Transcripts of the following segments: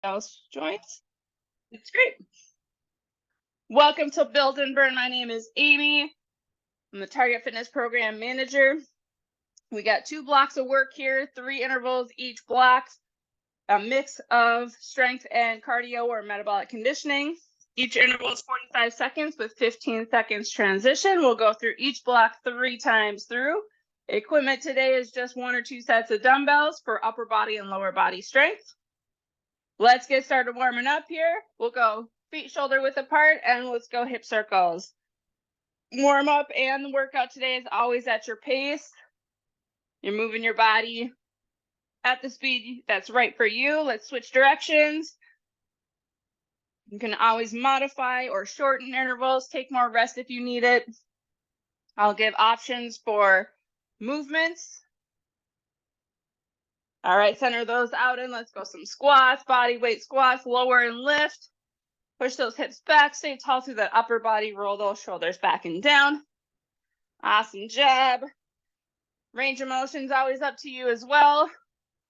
else joins. It's great. Welcome to Build and Burn. My name is Amy. I'm the Target Fitness Program Manager. We got 2 blocks of work here, 3 intervals each block, a mix of strength and cardio or metabolic conditioning. Each interval is 45 seconds with 15 seconds transition. We'll go through each block 3 times through. Equipment today is just 1 or 2 sets of dumbbells for upper body and lower body strength. Let's get started warming up here. We'll go feet shoulder width apart and let's go hip circles. Warm up and the workout today is always at your pace. You're moving your body at the speed that's right for you. Let's switch directions. You can always modify or shorten intervals, take more rest if you need it. I'll give options for movements. All right, center those out and let's go some squats, body weight squats, lower and lift. Push those hips back, stay tall through that upper body, roll those shoulders back and down. Awesome job. Range of motion's always up to you as well.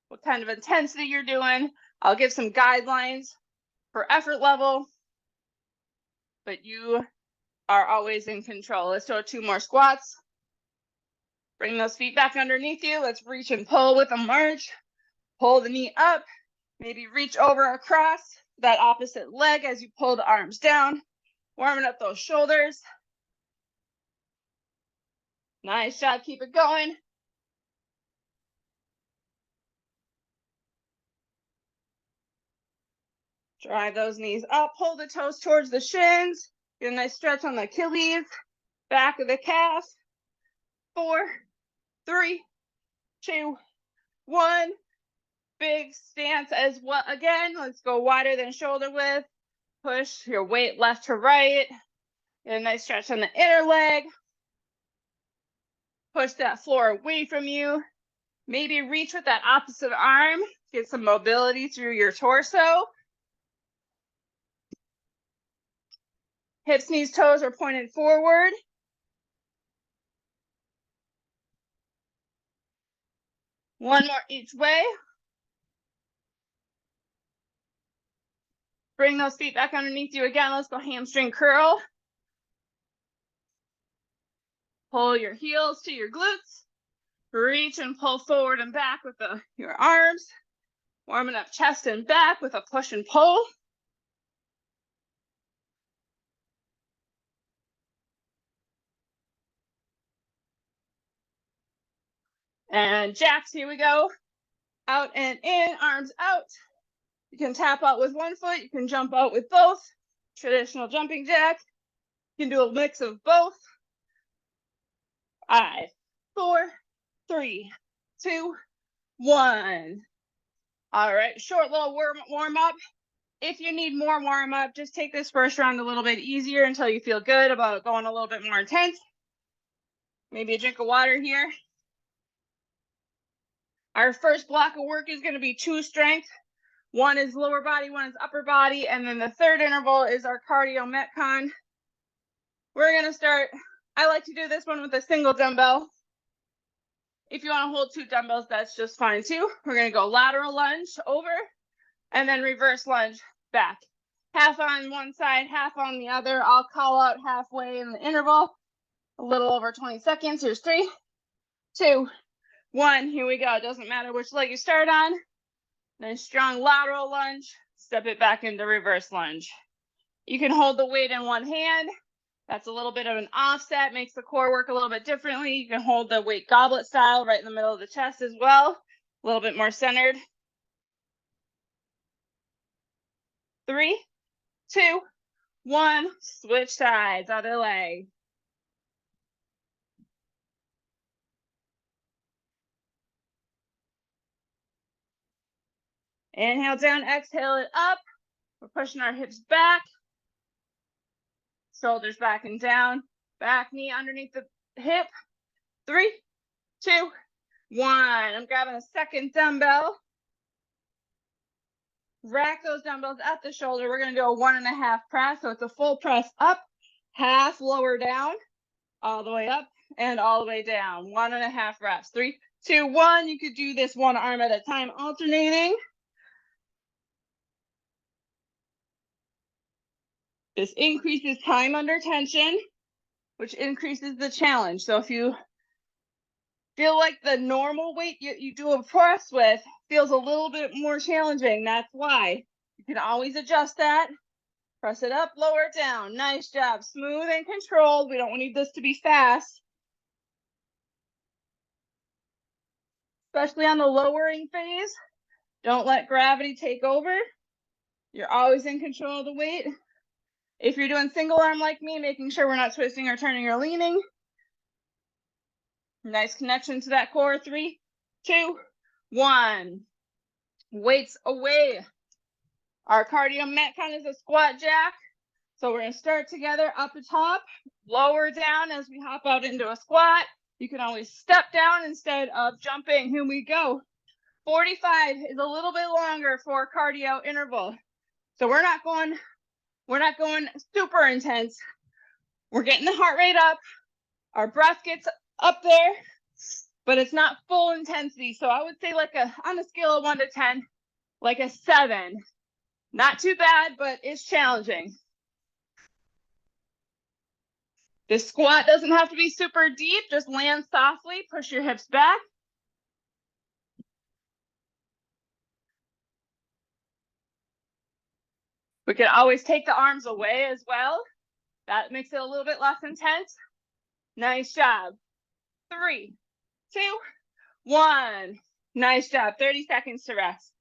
What kind of intensity you're doing. I'll give some guidelines for effort level, but you are always in control. Let's do 2 more squats. Bring those feet back underneath you. Let's reach and pull with a march. Pull the knee up, maybe reach over across that opposite leg as you pull the arms down, warming up those shoulders. Nice job, keep it going. Drive those knees up, pull the toes towards the shins. Get a nice stretch on the Achilles, back of the calf. 4, 3, 2, 1. Big stance as well. Again, let's go wider than shoulder width. Push your weight left to right. Get a nice stretch on the inner leg. Push that floor away from you. Maybe reach with that opposite arm. Get some mobility through your torso. Hips, knees, toes are pointed forward. One more each way. Bring those feet back underneath you again. Let's go hamstring curl. Pull your heels to your glutes. Reach and pull forward and back with your arms. Warming up chest and back with a push and pull. And jacks, here we go. Out and in, arms out. You can tap out with one foot. You can jump out with both. Traditional jumping jack. You can do a mix of both. 5, 4, 3, 2, 1. All right, short little warm up. If you need more warm up, just take this first round a little bit easier until you feel good about going a little bit more intense. Maybe a drink of water here. Our first block of work is going to be 2 strength. 1 is lower body, 1 is upper body, and then the third interval is our cardio metcon. We're going to start, I like to do this one with a single dumbbell. If you want to hold 2 dumbbells, that's just fine too. We're going to go lateral lunge over and then reverse lunge back. Half on one side, half on the other. I'll call out halfway in the interval. A little over 20 seconds. Here's 3, 2, 1. Here we go. It doesn't matter which leg you start on. Nice strong lateral lunge. Step it back into reverse lunge. You can hold the weight in one hand. That's a little bit of an offset, makes the core work a little bit differently. You can hold the weight goblet style right in the middle of the chest as well. A little bit more centered. 3, 2, 1. Switch sides, other leg. Inhale down, exhale it up. We're pushing our hips back. Shoulders back and down. Back knee underneath the hip. 3, 2, 1. I'm grabbing a second dumbbell. Rack those dumbbells at the shoulder. We're going to do a 1.5 press. So it's a full press up, half lower down, all the way up, and all the way down. 1.5 reps. 3, 2, 1. You could do this one arm at a time, alternating. This increases time under tension, which increases the challenge. So if you feel like the normal weight you do a press with feels a little bit more challenging, that's why. You can always adjust that. Press it up, lower it down. Nice job. Smooth and controlled. We don't need this to be fast. Especially on the lowering phase. Don't let gravity take over. You're always in control of the weight. If you're doing single arm like me, making sure we're not twisting or turning or leaning. Nice connection to that core. 3, 2, 1. Weights away. Our cardio metcon is a squat jack. So we're going to start together up the top, lower down as we hop out into a squat. You can always step down instead of jumping. Here we go. 45 is a little bit longer for cardio interval. So we're not going super intense. We're getting the heart rate up. Our breath gets up there, but it's not full intensity. So I would say like on a scale of 1 to 10, like a 7. Not too bad, but it's challenging. This squat doesn't have to be super deep. Just land softly, push your hips back. We can always take the arms away as well. That makes it a little bit less intense. Nice job. 3, 2, 1. Nice job. 30 seconds to rest.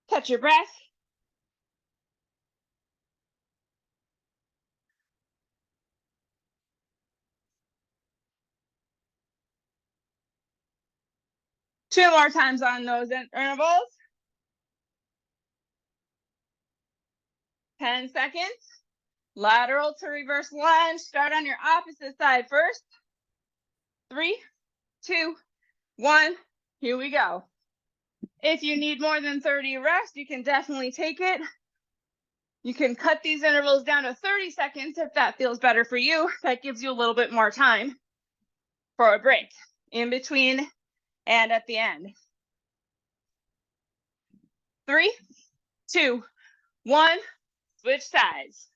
Catch your breath. Two more times on those intervals. 10 seconds. Lateral to reverse lunge. Start on your opposite side first. 3, 2, 1. Here we go. If you need more than 30 rests, you can definitely take it. You can cut these intervals down to 30 seconds if that feels better for you. That gives you a little bit more time for a break in between and at the end. 3, 2, 1. Switch sides.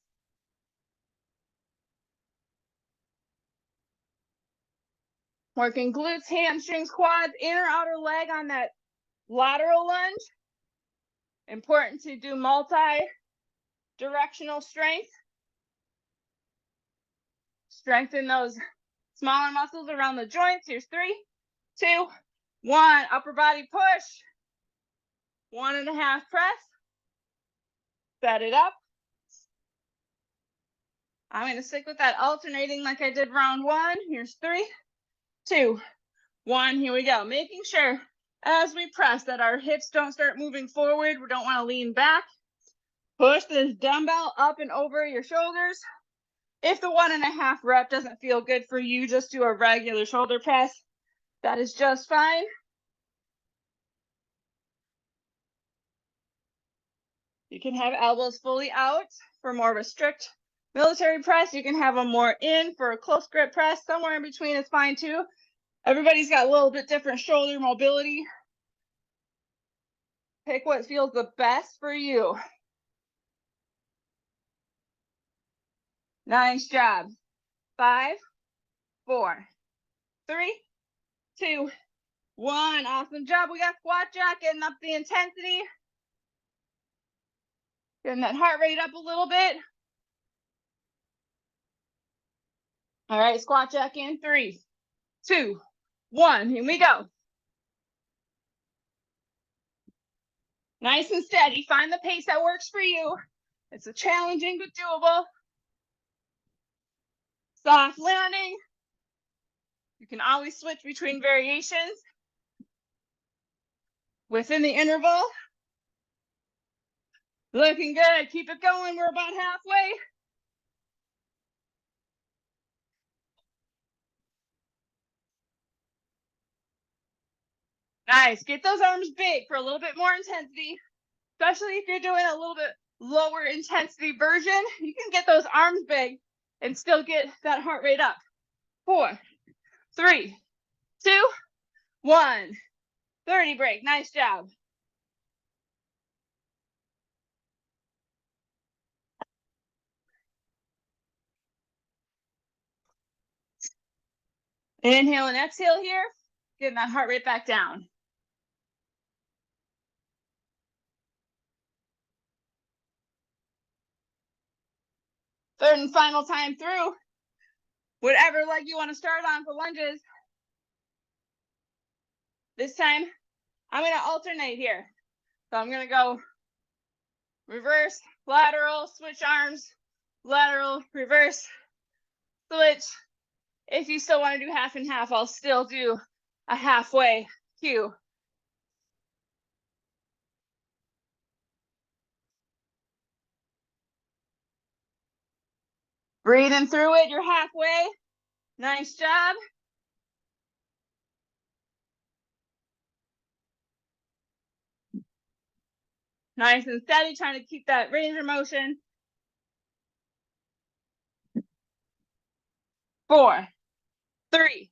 Working glutes, hamstrings, quads, inner outer leg on that lateral lunge. Important to do multi-directional strength. Strengthen those smaller muscles around the joints. Here's 3, 2, 1. Upper body push. 1.5 press. Set it up. I'm going to stick with that alternating like I did round 1. Here's 3, 2, 1. Here we go. Making sure as we press that our hips don't start moving forward. We don't want to lean back. Push this dumbbell up and over your shoulders. If the 1.5 rep doesn't feel good for you, just do a regular shoulder press. That is just fine. You can have elbows fully out for more of a strict military press. You can have them more in for a close grip press. Somewhere in between is fine too. Everybody's got a little bit different shoulder mobility. Pick what feels the best for you. Nice job. 5, 4, 3, 2, 1. Awesome job. We got squat jack, getting up the intensity. Getting that heart rate up a little bit. All right, squat jack in. 3, 2, 1. Here we go. Nice and steady. Find the pace that works for you. It's a challenging but doable. Soft landing. You can always switch between variations within the interval. Looking good. Keep it going. We're about halfway. Nice. Get those arms big for a little bit more intensity, especially if you're doing a little bit lower intensity version. You can get those arms big and still get that heart rate up. 4, 3, 2, 1. 30 break. Nice job. Inhale and exhale here. Getting that heart rate back down. Third and final time through. Whatever leg you want to start on for lunges. This time, I'm going to alternate here. So I'm going to go reverse, lateral, switch arms, lateral, reverse, switch. If you still want to do half and half, I'll still do a halfway cue. Breathing through it, you're halfway. Nice job. Nice and steady, trying to keep that range of motion. 4, 3,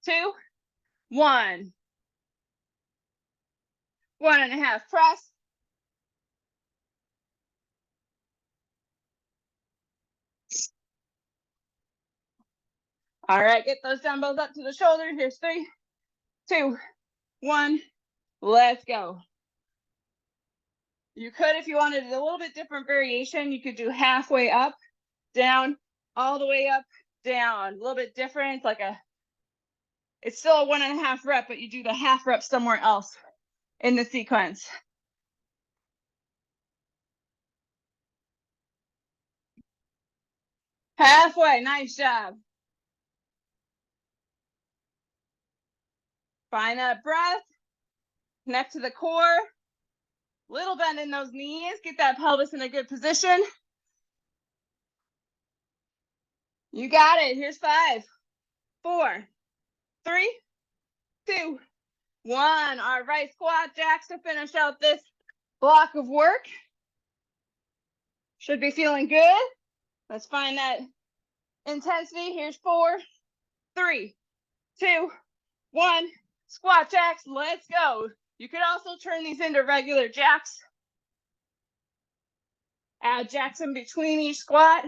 2, 1. 1.5 press. All right, get those dumbbells up to the shoulder. Here's 3, 2, 1. Let's go. You could, if you wanted a little bit different variation, you could do halfway up, down, all the way up, down. A little bit different, like it's still a 1.5 rep, but you do the half rep somewhere else in the sequence. Halfway, nice job. Find that breath, connect to the core, little bend in those knees, get that pelvis in a good position. You got it. Here's 5, 4, 3, 2, 1. All right, squat jacks to finish out this block of work. Should be feeling good. Let's find that intensity. Here's 4, 3, 2, 1. Squat jacks. Let's go. You could also turn these into regular jacks. Add jacks in between each squat.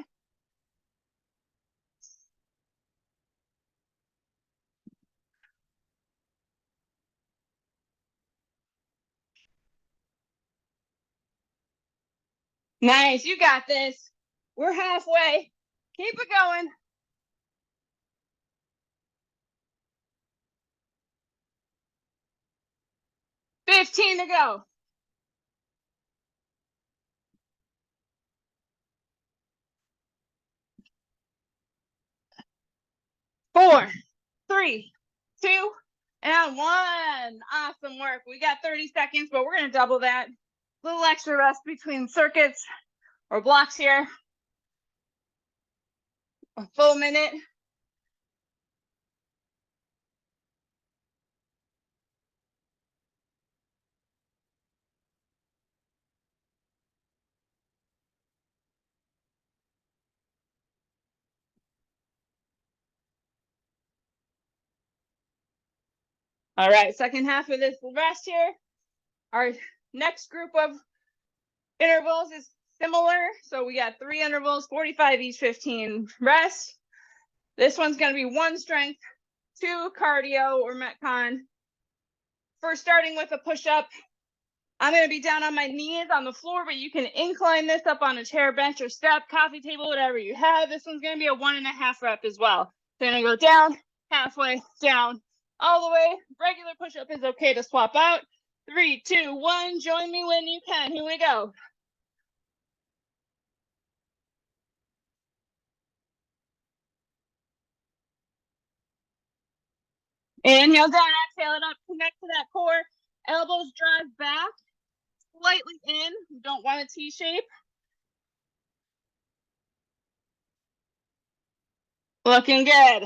Nice, you got this. We're halfway. Keep it going. $15 to go. 4, 3, 2, and 1. Awesome work. We got 30 seconds, but we're going to double that. A little extra rest between circuits or blocks here. A full minute. All right, second half of this rest here. Our next group of intervals is similar. So we got 3 intervals, 45 each, 15 rest. This one's going to be 1 strength, 2 cardio or Metcon. First, starting with a push-up. I'm going to be down on my knees on the floor, but you can incline this up on a chair, bench, or step, coffee table, whatever you have. This one's going to be a 1.5 rep as well. So I'm going to go down, halfway, down, all the way. Regular push-up is okay to swap out. 3, 2, 1. Join me when you can. Here we go. Inhale down, exhale it up, connect to that core. Elbows drive back, slightly in. You don't want a T shape. Looking good.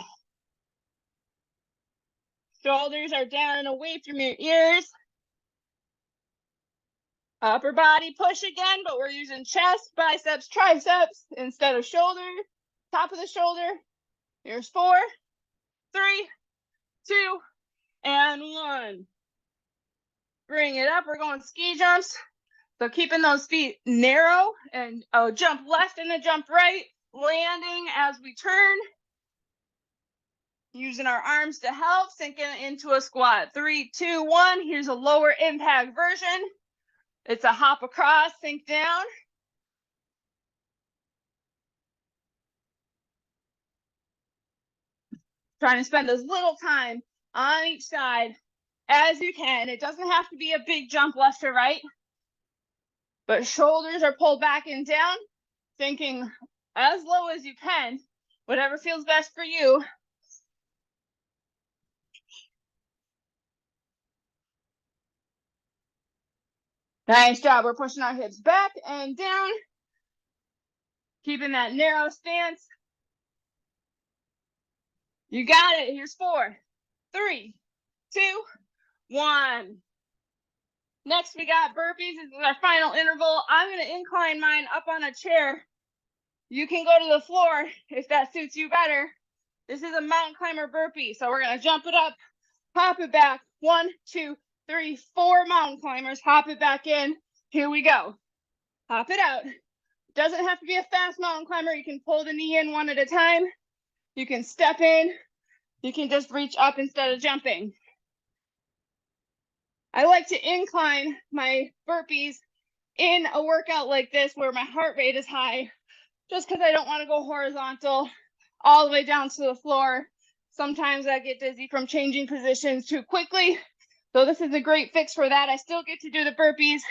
Shoulders are down and away from your ears. Upper body push again, but we're using chest, biceps, triceps instead of shoulder. Top of the shoulder. Here's 4, 3, 2, and 1. Bring it up. We're going ski jumps. So keeping those feet narrow and jump left and a jump right. Landing as we turn. Using our arms to help, sinking into a squat. 3, 2, 1. Here's a lower impact version. It's a hop across, sink down. Trying to spend as little time on each side as you can. It doesn't have to be a big jump left or right, but shoulders are pulled back and down, sinking as low as you can, whatever feels best for you. Nice job. We're pushing our hips back and down, keeping that narrow stance. You got it. Here's 4, 3, 2, 1. Next, we got burpees. This is our final interval. I'm going to incline mine up on a chair. You can go to the floor if that suits you better. This is a mountain climber burpee. So we're going to jump it up, hop it back. 1, 2, 3, 4 mountain climbers. Hop it back in. Here we go. Hop it out. Doesn't have to be a fast mountain climber. You can pull the knee in one at a time. You can step in. You can just reach up instead of jumping. I like to incline my burpees in a workout like this where my heart rate is high, just because I don't want to go horizontal all the way down to the floor. Sometimes I get dizzy from changing positions too quickly. So this is a great fix for that. I still get to do the burpees,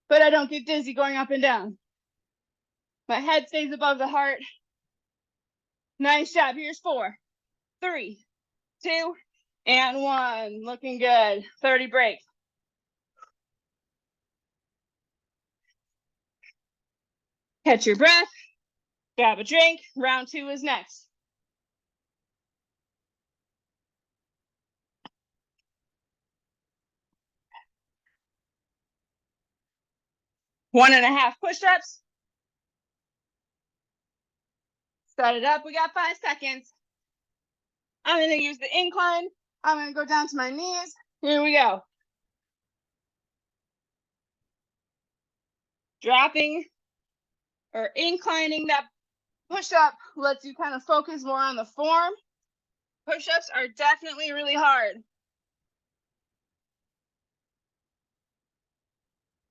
but I don't get dizzy going up and down. My head stays above the heart. Nice job. Here's 4, 3, 2, and 1. Looking good. 30 break. Catch your breath. Grab a drink. Round 2 is next. One and a half push-ups. Set it up. We got 5 seconds. I'm going to use the incline. I'm going to go down to my knees. Here we go. Dropping or inclining that push-up lets you kind of focus more on the form. Push-ups are definitely really hard.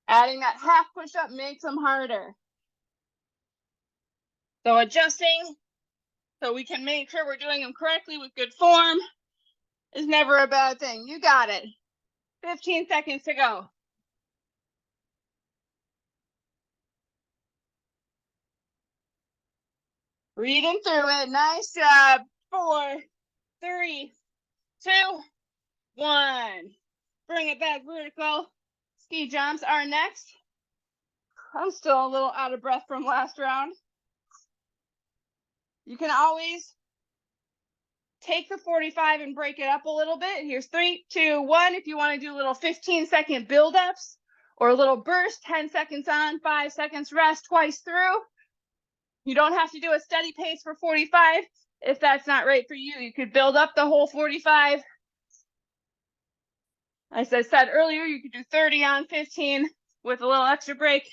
Adding that half push-up makes them harder. So adjusting so we can make sure we're doing them correctly with good form is never a bad thing. You got it. 15 seconds to go. Breathing through it. Nice job. 4, 3, 2, 1. Bring it back vertical. Ski jumps are next. I'm still a little out of breath from last round. You can always take the 45 and break it up a little bit. Here's 3, 2, 1. If you want to do little 15-second buildups or a little burst, 10 seconds on, 5 seconds rest twice through. You don't have to do a steady pace for 45. If that's not right for you, you could build up the whole 45. As I said earlier, you could do 30 on 15 with a little extra break.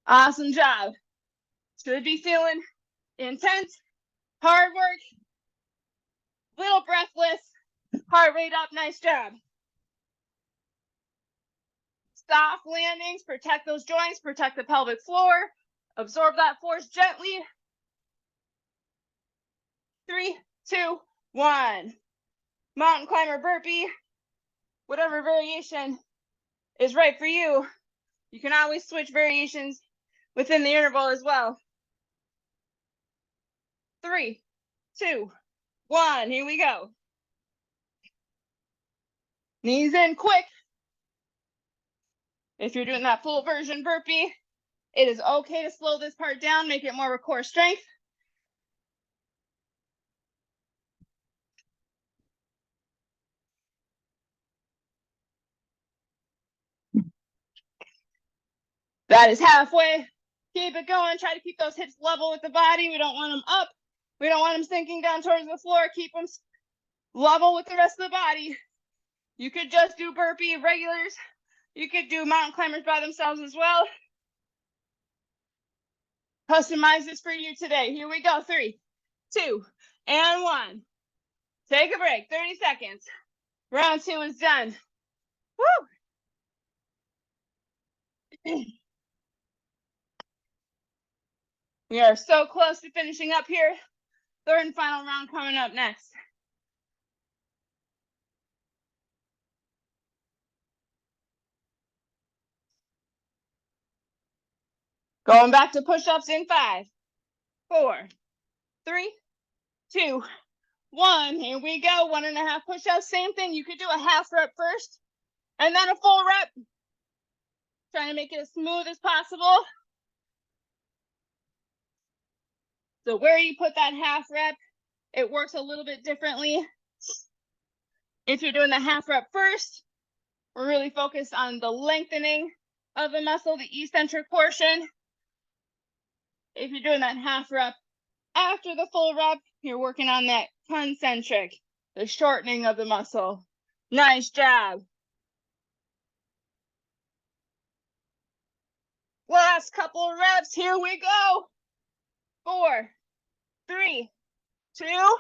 Awesome job. Should be feeling intense, hard work, little breathless, heart rate up. Nice job. Soft landings, protect those joints, protect the pelvic floor, absorb that force gently. 3, 2, 1. Mountain climber burpee, whatever variation is right for you. You can always switch variations within the interval as well. 3, 2, 1. Here we go. Knees in quick. If you're doing that full version burpee, it is okay to slow this part down, make it more core strength. That is halfway. Keep it going. Try to keep those hips level with the body. We don't want them up. We don't want them sinking down towards the floor. Keep them level with the rest of the body. You could just do burpee regulars. You could do mountain climbers by themselves as well. Customize this for you today. Here we go. 3, 2, and 1. Take a break. 30 seconds. Round 2 is done. Woo! We are so close to finishing up here. Third and final round coming up next. Going back to push-ups in 5, 4, 3, 2, 1. Here we go. 1.5 push-ups. Same thing. You could do a half rep first and then a full rep. Trying to make it as smooth as possible. So where you put that half rep, it works a little bit differently. If you're doing the half rep first, we're really focused on the lengthening of the muscle, the eccentric portion. If you're doing that half rep after the full rep, you're working on that concentric, the shortening of the muscle. Nice job. Last couple of reps. Here we go. 4, 3, 2,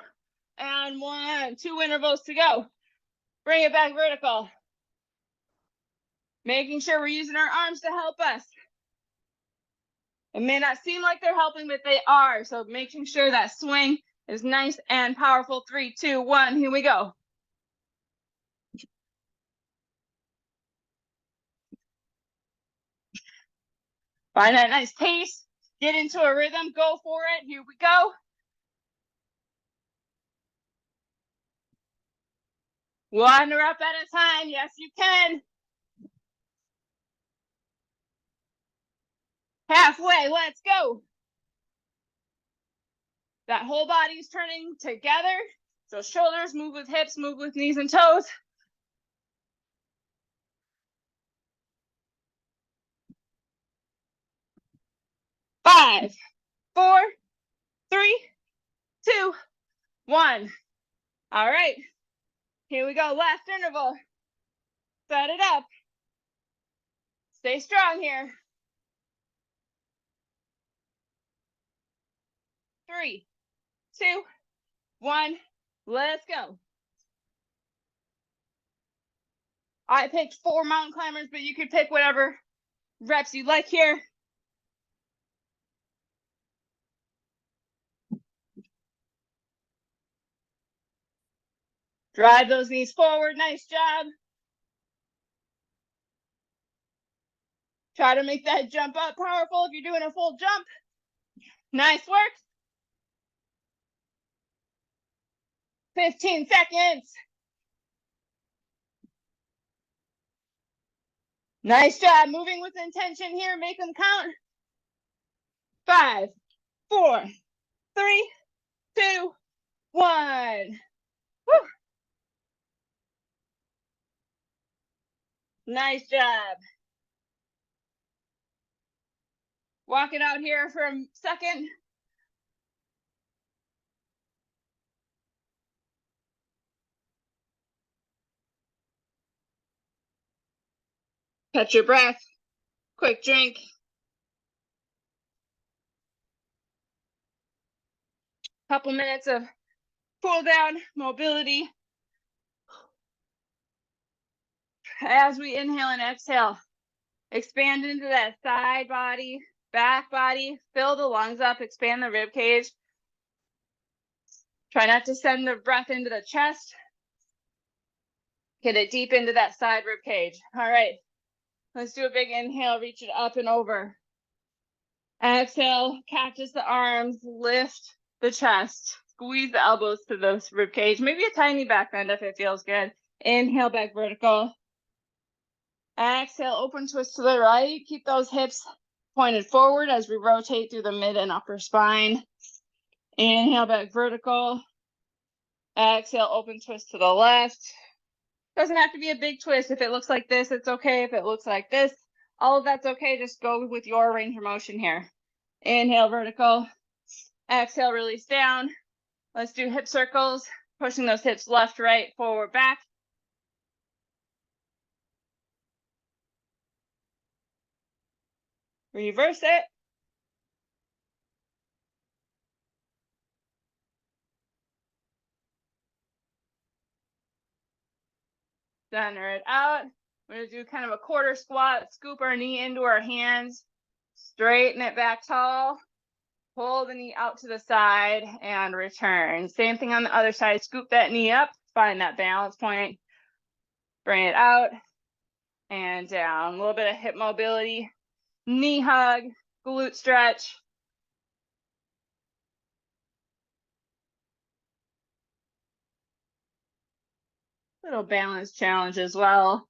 and 1. 2 intervals to go. Bring it back vertical. Making sure we're using our arms to help us. It may not seem like they're helping, but they are. So making sure that swing is nice and powerful. 3, 2, 1. Here we go. Find that nice pace. Get into a rhythm. Go for it. Here we go. One rep at a time. Yes, you can. Halfway. Let's go. That whole body's turning together. So shoulders move with hips, move with knees and toes. Five, 4, 3, 2, 1. All right. Here we go. Last interval. Set it up. Stay strong here. 3, 2, 1. Let's go. I picked 4 mountain climbers, but you could pick whatever reps you like here. Drive those knees forward. Nice job. Try to make that jump up powerful if you're doing a full jump. Nice work. 15 seconds. Nice job. Moving with intention here. Make them count. 5, 4, 3, 2, 1. Woo. Nice job. Walk it out here for a second. Catch your breath. Quick drink. Couple minutes of cool down, mobility. As we inhale and exhale, expand into that side body, back body, fill the lungs up, expand the rib cage. Try not to send the breath into the chest. Get it deep into that side rib cage. All right, let's do a big inhale, reach it up and over. Exhale, cactus the arms, lift the chest, squeeze the elbows to the rib cage, maybe a tiny back bend if it feels good. Inhale, back vertical. Exhale, open twist to the right. Keep those hips pointed forward as we rotate through the mid and upper spine. Inhale, back vertical. Exhale, open twist to the left. Doesn't have to be a big twist. If it looks like this, it's okay. If it looks like this, all of that's okay. Just go with your range of motion here. Inhale, vertical. Exhale, release down. Let's do hip circles. Pushing those hips left, right, forward, back. Reverse it. Center it out. We're going to do kind of a quarter squat, scoop our knee into our hands, straighten it back tall, pull the knee out to the side and return. Same thing on the other side, scoop that knee up, find that balance point, bring it out and down. A little bit of hip mobility, knee hug, glute stretch. Little balance challenge as well.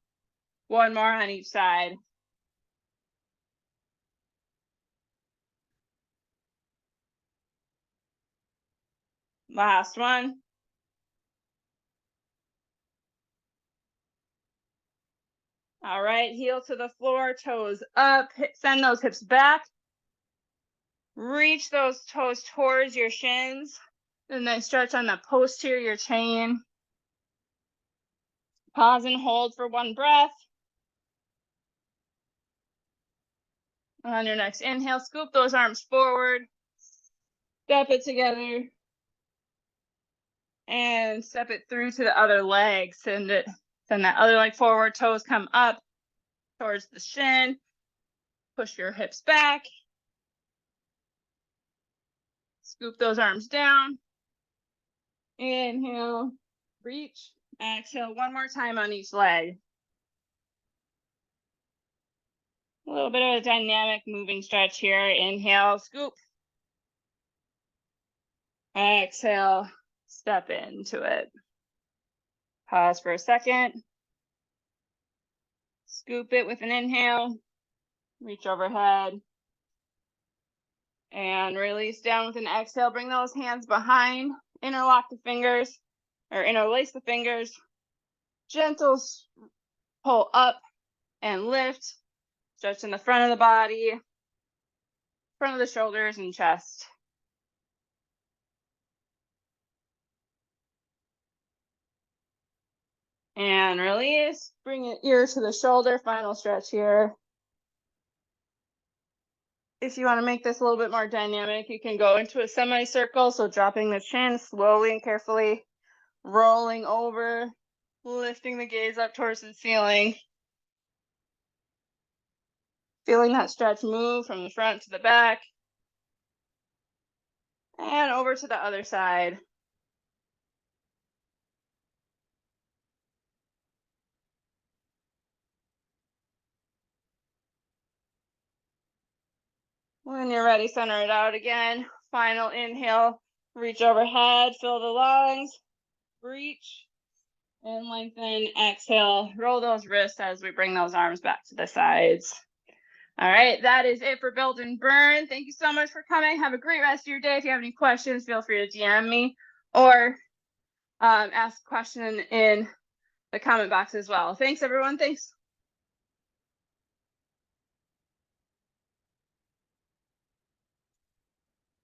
One more on each side. Last one. All right, heel to the floor, toes up, send those hips back. Reach those toes towards your shins, and then stretch on the posterior chain. Pause and hold for one breath. On your next inhale, scoop those arms forward, step it together, and step it through to the other leg. Send that other leg forward, toes come up towards the shin. Push your hips back. Scoop those arms down. Inhale, reach. Exhale, one more time on each leg. A little bit of a dynamic moving stretch here. Inhale, scoop. Exhale, step into it. Pause for a second. Scoop it with an inhale. Reach overhead. And release down with an exhale. Bring those hands behind. Interlock the fingers, or interlace the fingers. Gentle pull up and lift. Stretch in the front of the body, front of the shoulders and chest. And release. Bring it ear to the shoulder. Final stretch here. If you want to make this a little bit more dynamic, you can go into a semicircle. So dropping the chin slowly and carefully, rolling over, lifting the gaze up towards the ceiling. Feeling that stretch move from the front to the back. And over to the other side. When you're ready, center it out again. Final inhale, reach overhead, fill the lungs, reach and lengthen. Exhale, roll those wrists as we bring those arms back to the sides. All right, that is it for Build and Burn. Thank you so much for coming. Have a great rest of your day. If you have any questions, feel free to DM me or ask a question in the comment box as well. Thanks, everyone. Thanks.